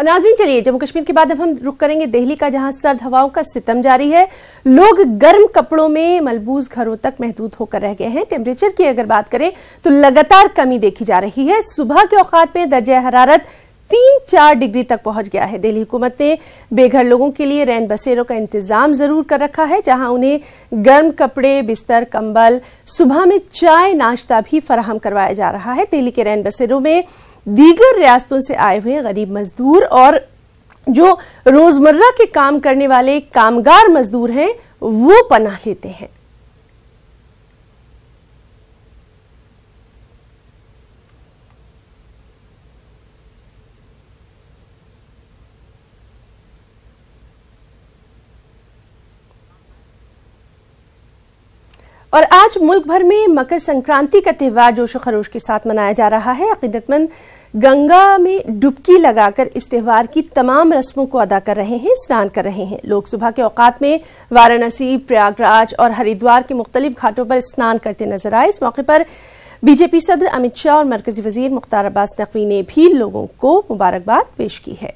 और नाज़रीन, चलिए जम्मू कश्मीर के बाद अब हम रुख करेंगे दिल्ली का, जहां सर्द हवाओं का सितम जारी है। लोग गर्म कपड़ों में मलबूस घरों तक महदूद होकर रह गए हैं। टेम्परेचर की अगर बात करें तो लगातार कमी देखी जा रही है। सुबह के औकात में दर्जा हरारत 3-4 डिग्री तक पहुंच गया है। दिल्ली हुकूमत ने बेघर लोगों के लिए रैन बसेरों का इंतजाम जरूर कर रखा है, जहां उन्हें गर्म कपड़े, बिस्तर, कंबल, सुबह में चाय नाश्ता भी फराहम करवाया जा रहा है। दिल्ली के रैन बसेरों में दीगर रियासतों से आए हुए गरीब मजदूर और जो रोजमर्रा के काम करने वाले कामगार मजदूर हैं वो पनाह लेते हैं। और आज मुल्क भर में मकर संक्रांति का त्यौहार जोशो खरोश के साथ मनाया जा रहा है। अकीदतमंद गंगा में डुबकी लगाकर इस त्यौहार की तमाम रस्मों को अदा कर रहे हैं, स्नान कर रहे हैं। लोग सुबह के औकात में वाराणसी, प्रयागराज और हरिद्वार के मुख्तलिफ घाटों पर स्नान करते नजर आए। इस मौके पर बीजेपी सदर अमित शाह और मरकजी वजीर मुख्तार अब्बास नकवी ने भी लोगों को मुबारकबाद पेश की है।